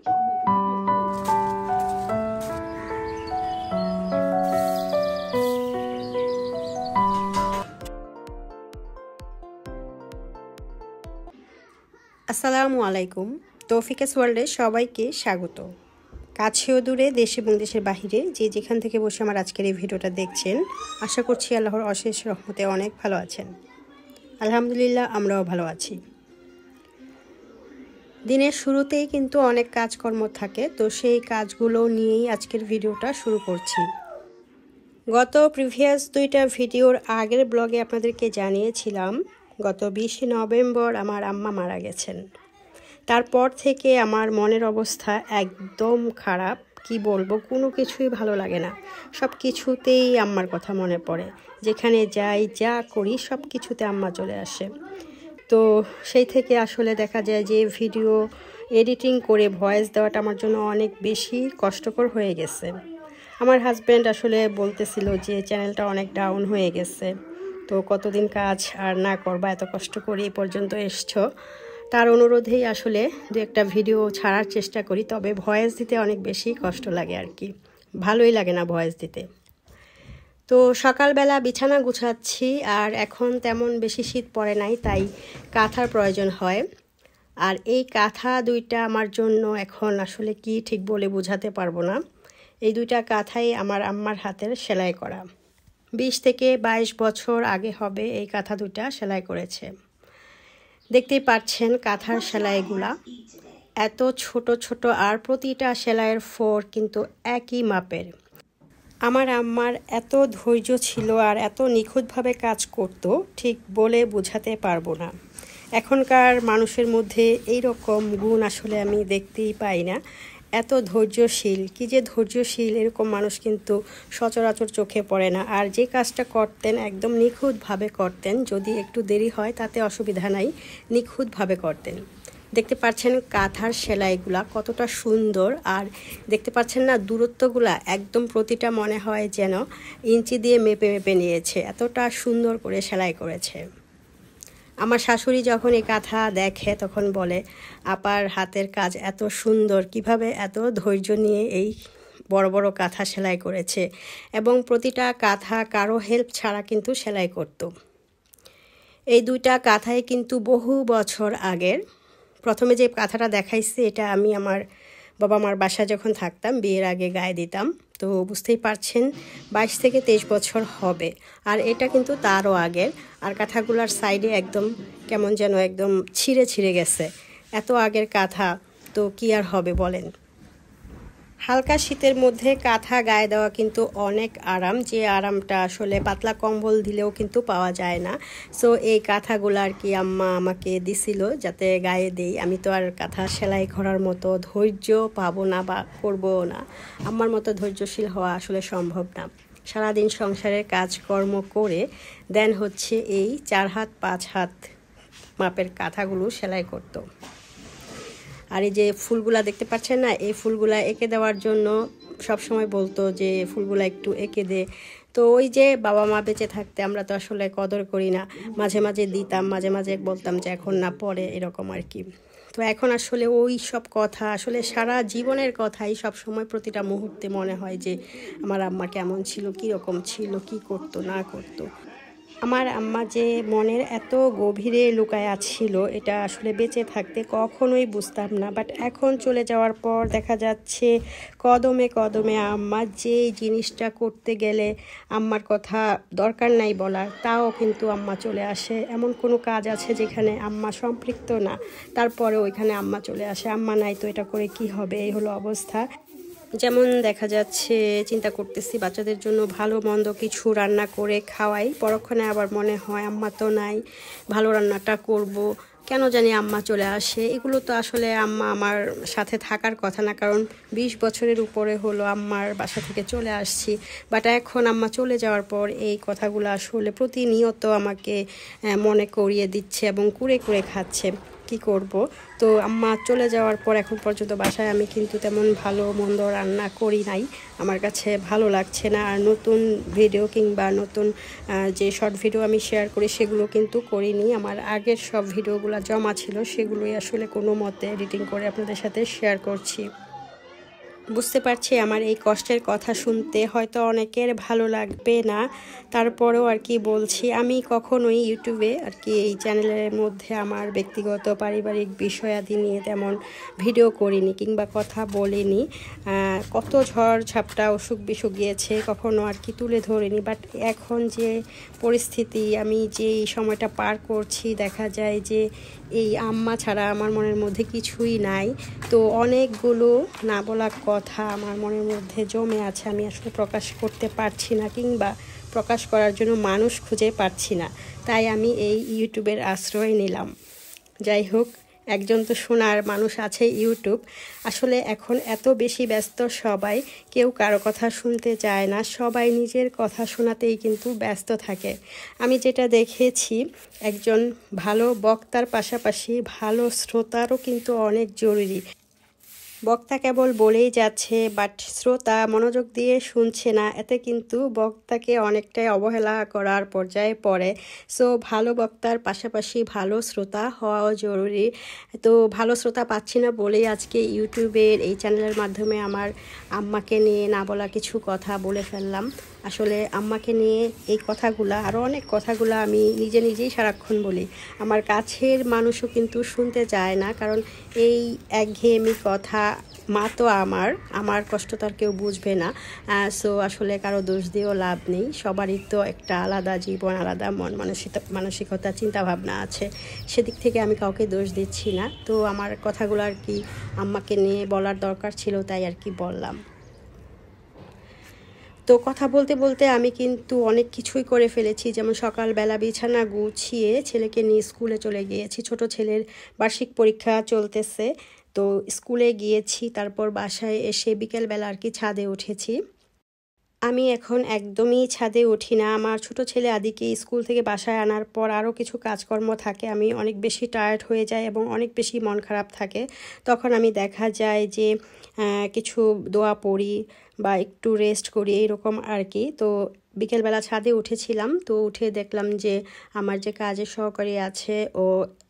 আসসালামু আলাইকুম। তৌফিকাস ওয়ার্ল্ডে সবাইকে স্বাগত। কাছে ও দূরে, দেশ এবং দেশের বাহিরে যে যেখান থেকে বসে আমার আজকের এই ভিডিওটা দেখছেন, আশা করছি আল্লাহর অশেষ রহমতে অনেক ভালো আছেন। আলহামদুলিল্লাহ, আমরাও ভালো আছি। দিনের শুরুতেই কিন্তু অনেক কাজকর্ম থাকে, তো সেই কাজগুলো নিয়েই আজকের ভিডিওটা শুরু করছি। গত প্রিভিয়াস দুইটা ভিডিওর আগের ব্লগে আপনাদেরকে জানিয়েছিলাম গত 20 নভেম্বর আমার আম্মা মারা গেছেন। তারপর থেকে আমার মনের অবস্থা একদম খারাপ। কি বলবো, কোনো কিছুই ভালো লাগে না। সব কিছুতেই আম্মার কথা মনে পড়ে। যেখানে যাই, যা করি, সব কিছুতে আম্মা চলে আসে। তো সেই থেকে আসলে দেখা যায় যে ভিডিও এডিটিং করে ভয়েস দেওয়াটা আমার জন্য অনেক বেশি কষ্টকর হয়ে গেছে। আমার হাজব্যান্ড আসলে বলতেছিল যে চ্যানেলটা অনেক ডাউন হয়ে গেছে, তো কতদিন কাজ আর না করবা, এত কষ্ট করে এই পর্যন্ত এসছো। তার অনুরোধেই আসলে দু একটা ভিডিও ছাড়ার চেষ্টা করি, তবে ভয়েস দিতে অনেক বেশি কষ্ট লাগে আর কি, ভালোই লাগে না ভয়েস দিতে। তো সকালবেলা বিছানা গুছাচ্ছি, আর এখন তেমন বেশি শীত পড়ে নাই, তাই কাঁথার প্রয়োজন হয়। আর এই কাঁথা দুইটা আমার জন্য এখন আসলে কি ঠিক বলে বোঝাতে পারবো না। এই দুইটা কাঁথাই আমার আম্মার হাতের সেলাই করা। 20 থেকে 22 বছর আগে হবে এই কাঁথা দুইটা সেলাই করেছে। দেখতেই পাচ্ছেন কাঁথার সেলাইগুলা এত ছোট ছোট, আর প্রতিটা সেলাইয়ের ফোর কিন্তু একই মাপের। আমার আম্মার এত ধৈর্য ছিল আর এত নিখুঁতভাবে কাজ করতো, ঠিক বলে বোঝাতে পারবো না। এখনকার মানুষের মধ্যে এই রকম গুণ আসলে আমি দেখতেই পাই না। এত ধৈর্যশীল, কি যে ধৈর্যশীল, এরকম মানুষ কিন্তু সচরাচর চোখে পড়ে না। আর যে কাজটা করতেন একদম নিখুঁতভাবে করতেন, যদি একটু দেরি হয় তাতে অসুবিধা নাই, নিখুঁতভাবে করতেন। দেখতে পাচ্ছেন কাঁথার সেলাইগুলা কতটা সুন্দর, আর দেখতে পাচ্ছেন না দূরত্বগুলা একদম প্রতিটা মনে হয় যেন ইঞ্চি দিয়ে মেপে মেপে নিয়েছে, এতটা সুন্দর করে সেলাই করেছে। আমার শাশুড়ি যখন এই কাঁথা দেখে তখন বলে, আপার হাতের কাজ এত সুন্দর, কিভাবে এত ধৈর্য নিয়ে এই বড় বড় কাঁথা সেলাই করেছে, এবং প্রতিটা কাঁথা কারো হেল্প ছাড়া কিন্তু সেলাই করত। এই দুইটা কাঁথাই কিন্তু বহু বছর আগের। প্রথমে যে কাঁথাটা দেখাইছি এটা আমি আমার বাবা মার বাসায় যখন থাকতাম, বিয়ের আগে গায়ে দিতাম। তো বুঝতেই পারছেন 22 থেকে 23 বছর হবে। আর এটা কিন্তু তারও আগের। আর কাঁথাগুলার সাইডে একদম কেমন যেন একদম ছিঁড়ে ছিঁড়ে গেছে। এত আগের কাঁথা, তো কি আর হবে বলেন। হালকা শীতের মধ্যে কাঁথা গায়ে দেওয়া কিন্তু অনেক আরাম, যে আরামটা আসলে পাতলা কম্বল দিলেও কিন্তু পাওয়া যায় না। সো এই কাঁথাগুলো আর কি আম্মা আমাকে দিছিল যাতে গায়ে দেই। আমি তো আর কাঁথা সেলাই করার মতো ধৈর্য পাবো না বা করবও না। আম্মার মতো ধৈর্যশীল হওয়া আসলে সম্ভব না। সারাদিন সংসারের কাজকর্ম করে দেন হচ্ছে এই 4 হাত 5 হাত মাপের কাঁথাগুলো সেলাই করতো। আর এই যে ফুলগুলা দেখতে পাচ্ছেন না, এই ফুলগুলা এঁকে দেওয়ার জন্য সবসময় বলতো যে ফুলগুলা একটু এঁকে দে। তো ওই যে বাবা মা বেঁচে থাকতে আমরা তো আসলে কদর করি না, মাঝে মাঝে দিতাম, মাঝে মাঝে বলতাম যে এখন না, পরে, এরকম আর কি। তো এখন আসলে ওই সব কথা, আসলে সারা জীবনের কথাই সব সময় প্রতিটা মুহূর্তে মনে হয় যে আমার আম্মা কেমন ছিল, কীরকম ছিল, কি করতো না করতো। আমার আম্মা যে মনের এত গভীরে লুকায় ছিল, এটা আসলে বেঁচে থাকতে কখনোই বুঝতাম না। বাট এখন চলে যাওয়ার পর দেখা যাচ্ছে কদমে কদমে আম্মা যে জিনিসটা করতে গেলে আম্মার কথা দরকার নাই বলার, তাও কিন্তু আম্মা চলে আসে। এমন কোনো কাজ আছে যেখানে আম্মা সম্পৃক্ত না, তারপরে ওইখানে আম্মা চলে আসে। আম্মা নাই তো এটা করে কি হবে, এই হলো অবস্থা। যেমন দেখা যাচ্ছে চিন্তা করতেছি বাচ্চাদের জন্য ভালো মন্দ কিছু রান্না করে খাওয়াই, পরক্ষণে আবার মনে হয় আম্মা তো নাই, ভালো রান্নাটা করব, কেন জানি আম্মা চলে আসে। এগুলো তো আসলে আম্মা আমার সাথে থাকার কথা না, কারণ 20 বছরের উপরে হলো আম্মার বাসা থেকে চলে আসছি। বাট এখন আম্মা চলে যাওয়ার পর এই কথাগুলো আসলে প্রতিনিয়ত আমাকে মনে করিয়ে দিচ্ছে এবং কুরে কুরে খাচ্ছে। কি করব। তো আম্মা চলে যাওয়ার পর এখন পর্যন্ত বাসায় আমি কিন্তু তেমন ভালো মন্দ রান্না করি নাই, আমার কাছে ভালো লাগছে না। আর নতুন ভিডিও কিংবা নতুন যে শর্ট ভিডিও আমি শেয়ার করি সেগুলো কিন্তু করিনি, আমার আগের সব ভিডিওগুলো জমা ছিল, সেগুলোই আসলে কোনো মতে এডিটিং করে আপনাদের সাথে শেয়ার করছি। বুঝতে পারছি আমার এই কষ্টের কথা শুনতে হয়তো অনেকের ভালো লাগবে না, তারপরেও আর কি বলছি, আমি কখনোই ইউটিউবে আর কি এই চ্যানেলের মধ্যে আমার ব্যক্তিগত পারিবারিক বিষয়াদি নিয়ে তেমন ভিডিও করিনি কিংবা কথা বলিনি। কত ঝড় ঝাপটা অসুখ বিসুখ গিয়েছে, কখনো আর কি তুলে ধরিনি। বাট এখন যে পরিস্থিতি, আমি যে এই সময়টা পার করছি, দেখা যায় যে এই আম্মা ছাড়া আমার মনের মধ্যে কিছুই নাই। তো অনেকগুলো না বলা কথা আমার মনের মধ্যে জমে আছে, আমি আসলে প্রকাশ করতে পারছি না কিংবা প্রকাশ করার জন্য মানুষ খুঁজে পাচ্ছি না, তাই আমি এই ইউটিউবের আশ্রয় নিলাম। যাই হোক, একজন তো শোনার মানুষ আছে ইউটিউব। আসলে এখন এত বেশি ব্যস্ত সবাই, কেউ কারো কথা শুনতে চায় না, সবাই নিজের কথা শোনাতেই কিন্তু ব্যস্ত থাকে। আমি যেটা দেখেছি, একজন ভালো বক্তার পাশাপাশি ভালো শ্রোতারও কিন্তু অনেক জরুরি। বক্তা কেবল বলেই যাচ্ছে, বাট শ্রোতা মনোযোগ দিয়ে শুনছে না, এতে কিন্তু বক্তাকে অনেকটাই অবহেলা করার পর্যায়ে পড়ে। সো ভালো বক্তার পাশাপাশি ভালো শ্রোতা হওয়াও জরুরি। তো ভালো শ্রোতা পাচ্ছি না বলেই আজকে ইউটিউবের এই চ্যানেলের মাধ্যমে আমার আম্মাকে নিয়ে না বলা কিছু কথা বলে ফেললাম। আসলে আম্মাকে নিয়ে এই কথাগুলা, আরও অনেক কথাগুলো আমি নিজেই সারাক্ষণ বলি, আমার কাছের মানুষও কিন্তু শুনতে চায় না, কারণ এই একঘেয়েমি কথা। মা তো আমার কষ্ট তো আর কেউ বুঝবে না। সো আসলে কারো দোষ দিয়েও লাভ নেই, সবারই তো একটা আলাদা জীবন, আলাদা মন মানসিকতা, চিন্তাভাবনা আছে, সেদিক থেকে আমি কাউকে দোষ দিচ্ছি না। তো আমার কথাগুলো আর কি আম্মাকে নিয়ে বলার দরকার ছিল, তাই আর কি বললাম। তো কথা বলতে বলতে আমি কিন্তু অনেক কিছুই করে ফেলেছি, যেমন সকালবেলা বিছানা গুছিয়ে ছেলেকে নিয়ে স্কুলে চলে গিয়েছি। ছোট ছেলের বার্ষিক পরীক্ষা চলতেছে, তো স্কুলে গিয়েছি, তারপর বাসায় এসে বিকেলবেলা আর কি ছাদে উঠেছি। আমি এখন একদমই ছাদে উঠি না, আমার ছোট ছেলে আদিকে স্কুল থেকে বাসায় আনার পর আরও কিছু কাজকর্ম থাকে, আমি অনেক বেশি টায়ার্ড হয়ে যাই এবং অনেক বেশি মন খারাপ থাকে। তখন আমি দেখা যায় যে কিছু দোয়া পড়ি বা একটু রেস্ট করি, এইরকম আর কি। তো বিকেলবেলা ছাদে উঠেছিলাম, তো উঠে দেখলাম যে আমার যে কাজের সহকারী আছে ও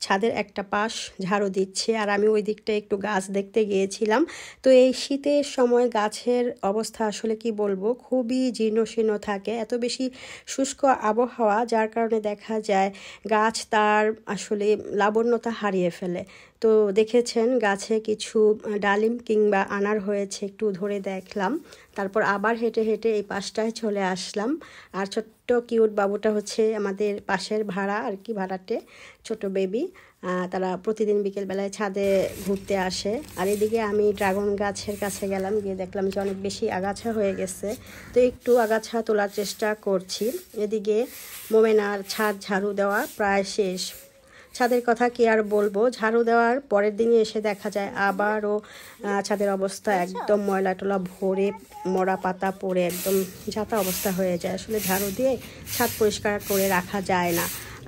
ছাদের একটা পাশ ঝাড়ু দিচ্ছে, আর আমি ওই দিকটা একটু গাছ দেখতে গিয়েছিলাম। তো এই শীতের সময় গাছের অবস্থা আসলে কি বলবো, খুবই জীর্ণশীর্ণ থাকে, এত বেশি শুষ্ক আবহাওয়া, যার কারণে দেখা যায় গাছ তার আসলে লাবণ্যতা হারিয়ে ফেলে। তো দেখেছেন গাছে কিছু ডালিম কিংবা আনার হয়েছে, একটু ধরে দেখলাম, তারপর আবার হেঁটে হেঁটে এই পাশটায় চলে আসলাম। আর ছোট্ট কিউট বাবুটা হচ্ছে আমাদের পাশের ভাড়া আর কি, ভাড়াটে ছোট বেবি, তারা প্রতিদিন বিকেলবেলায় ছাদে ঘুরতে আসে। আর এদিকে আমি ড্রাগন গাছের কাছে গেলাম, গিয়ে দেখলাম যে অনেক বেশি আগাছা হয়ে গেছে, তো একটু আগাছা তোলার চেষ্টা করছি। এদিকে মোমেনার ছাদ ঝাড়ু দেওয়া প্রায় শেষ। ছাদের কথা কি আর বলবো, ঝাড়ু দেওয়ার পরের দিনই এসে দেখা যায় আবারও ছাদের অবস্থা একদম ময়লা টলা ভরে, মরা পাতা পড়ে একদম যাতা অবস্থা হয়ে যায়। আসলে ঝাড়ু দিয়ে ছাদ পরিষ্কার করে রাখা যায় না।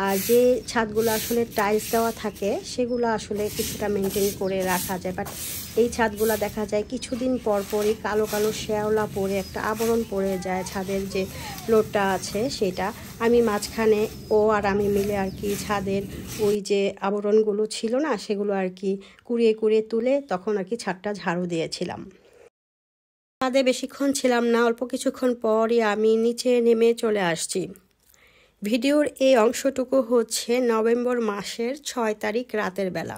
আর যে ছাদগুলো আসলে টাইলস দেওয়া থাকে সেগুলো আসলে কিছুটা মেনটেন করে রাখা যায়, বাট এই ছাদগুলো দেখা যায় কিছুদিন পর পরই কালো কালো শ্যাওলা পড়ে একটা আবরণ পড়ে যায় ছাদের যে ফ্লোরটা আছে সেটা। আমি মাঝখানে ও আর আমি মিলে আর কি ছাদের ওই যে আবরণগুলো ছিল না সেগুলো আর কি কুড়িয়ে কুড়িয়ে তুলে তখন আর কি ছাদটা ঝাড়ু দিয়েছিলাম। ছাদে বেশিক্ষণ ছিলাম না, অল্প কিছুক্ষণ পরই আমি নিচে নেমে চলে আসছি। ভিডিওর এই অংশটুকু হচ্ছে নভেম্বর মাসের 6 তারিখ রাতের বেলা।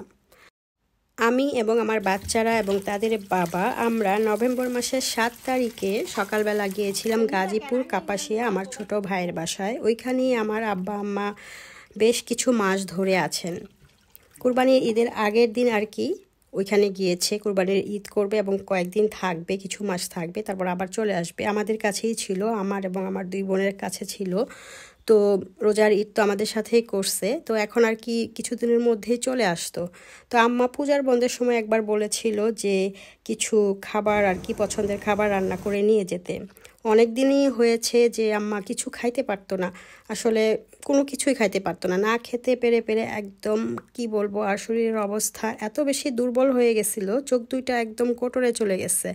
আমি এবং আমার বাচ্চারা এবং তাদের বাবা আমরা নভেম্বর মাসের 7 তারিখে সকালবেলা গিয়েছিলাম গাজীপুর কাপাসিয়া আমার ছোট ভাইয়ের বাসায়। ওইখানেই আমার আব্বা আম্মা বেশ কিছু মাস ধরে আছেন। কুরবানির ঈদের আগের দিন আর কি ওইখানে গিয়েছে, কুরবানির ঈদ করবে এবং কয়েকদিন থাকবে, কিছু মাস থাকবে, তারপর আবার চলে আসবে। আমাদের কাছেই ছিল, আমার এবং আমার 2 বোনের কাছে ছিল। তো রোজার ঈদ তো আমাদের সাথেই করছে, তো এখন আর কি কিছুদিনের মধ্যেই চলে আসতো। তো আম্মা পূজার বন্ধের সময় একবার বলেছিল যে কিছু খাবার আর কি পছন্দের খাবার রান্না করে নিয়ে যেতে। অনেক দিনই হয়েছে যে আম্মা কিছু খাইতে পারতো না, আসলে কোনো কিছুই খাইতে পারতো না, না খেতে পেরে পেরে একদম কি বলবো, আর শরীরের অবস্থা এত বেশি দুর্বল হয়ে গেছিলো, চোখ দুইটা একদম কোটরে চলে গেছে,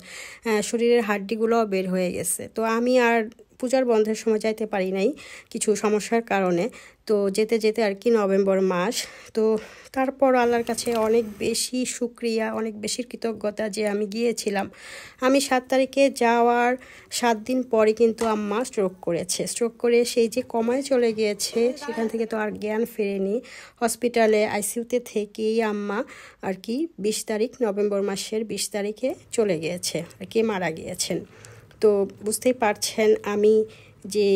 শরীরের হাড্ডিগুলোও বের হয়ে গেছে। তো আমি আর পূজার বন্ধের সময় যাইতে পারি নাই কিছু সমস্যার কারণে। তো যেতে যেতে আর কি নভেম্বর মাস, তো তারপর আল্লাহর কাছে অনেক বেশি শুকরিয়া, অনেক বেশি কৃতজ্ঞতা যে আমি গিয়েছিলাম। আমি 7 তারিখে যাওয়ার 7 দিন পরে কিন্তু আম্মা স্ট্রোক করেছে। স্ট্রোক করে সেই যে কমায় চলে গিয়েছে, সেখান থেকে তো আর জ্ঞান ফেরেনি। হসপিটালে আইসিইউতে থেকেই আম্মা আর কি 20 তারিখ, নভেম্বর মাসের 20 তারিখে চলে গিয়েছে, আর কি মারা গিয়েছেন। তো বুঝতেই পারছেন আমি যে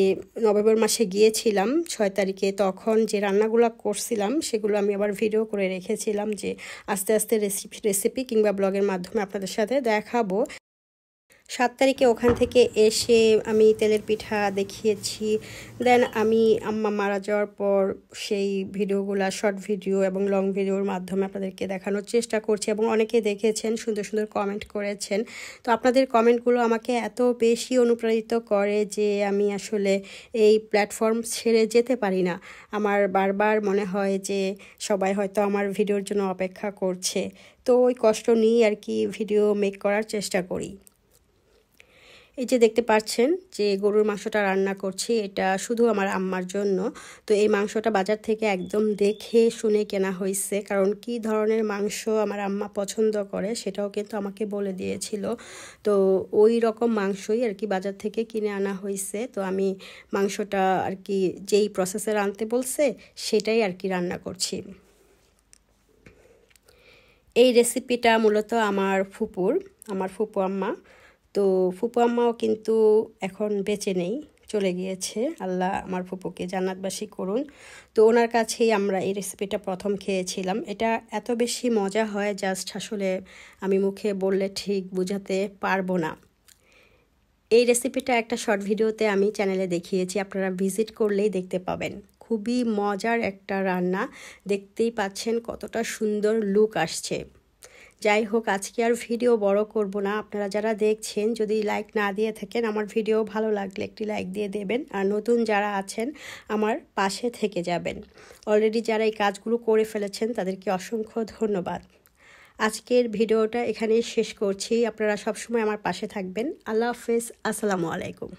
নভেম্বর মাসে গিয়েছিলাম 6 তারিখে, তখন যে রান্নাগুলো করছিলাম সেগুলো আমি আবার ভিডিও করে রেখেছিলাম, যে আস্তে আস্তে রেসিপি কিংবা ব্লগের মাধ্যমে আপনাদের সাথে দেখাবো। 7 তারিখে ওখান থেকে এসে আমি তেলের পিঠা দেখিয়েছি। দেন আমি আম্মা মারা যাওয়ার পর সেই ভিডিওগুলো, শর্ট ভিডিও এবং লং ভিডিওর মাধ্যমে আপনাদেরকে দেখানোর চেষ্টা করছি, এবং অনেকে দেখেছেন, সুন্দর সুন্দর কমেন্ট করেছেন। তো আপনাদের কমেন্টগুলো আমাকে এত বেশি অনুপ্রাণিত করে যে আমি আসলে এই প্ল্যাটফর্ম ছেড়ে যেতে পারি না। আমার বারবার মনে হয় যে সবাই হয়তো আমার ভিডিওর জন্য অপেক্ষা করছে, তো ওই কষ্ট নিয়ে আর কি ভিডিও মেক করার চেষ্টা করি। এই যে দেখতে পাচ্ছেন যে গরুর মাংসটা রান্না করছি, এটা শুধু আমার আম্মার জন্য। তো এই মাংসটা বাজার থেকে একদম দেখে শুনে কেনা হয়েছে, কারণ কি ধরনের মাংস আমার আম্মা পছন্দ করে সেটাও কিন্তু আমাকে বলে দিয়েছিল। তো ওই রকম মাংসই আর কি বাজার থেকে কিনে আনা হয়েছে। তো আমি মাংসটা আর কি যেই প্রসেসে রাঁধতে বলছে সেটাই আর কি রান্না করছি। এই রেসিপিটা মূলত আমার ফুপু আম্মা। তো ফুপু আম্মাও কিন্তু এখন বেঁচে নেই, চলে গিয়েছে, আল্লাহ আমার ফুপুকে জান্নাতবাসী করুন। তো ওনার কাছেই আমরা এই রেসিপিটা প্রথম খেয়েছিলাম। এটা এত বেশি মজা হয়, জাস্ট আসলে আমি মুখে বললে ঠিক বোঝাতে পারবো না। এই রেসিপিটা একটা শর্ট ভিডিওতে আমি চ্যানেলে দেখিয়েছি, আপনারা ভিজিট করলেই দেখতে পাবেন। খুবই মজার একটা রান্না, দেখতেই পাচ্ছেন কতটা সুন্দর লুক আসছে। যাই হোক, আজকে আর ভিডিও বড় করব না। আপনারা যারা দেখছেন যদি লাইক না দিয়ে থাকেন, আমার ভিডিও ভালো লাগলে একটি লাইক দিয়ে দেবেন, আর নতুন যারা আছেন আমার পাশে থেকে যাবেন। অলরেডি যারা এই কাজগুলো করে ফেলেছেন তাদেরকে অসংখ্য ধন্যবাদ। আজকের ভিডিওটা এখানেই শেষ করছি। আপনারা সবসময় আমার পাশে থাকবেন। আল্লাহ হাফেজ, আসসালামু আলাইকুম।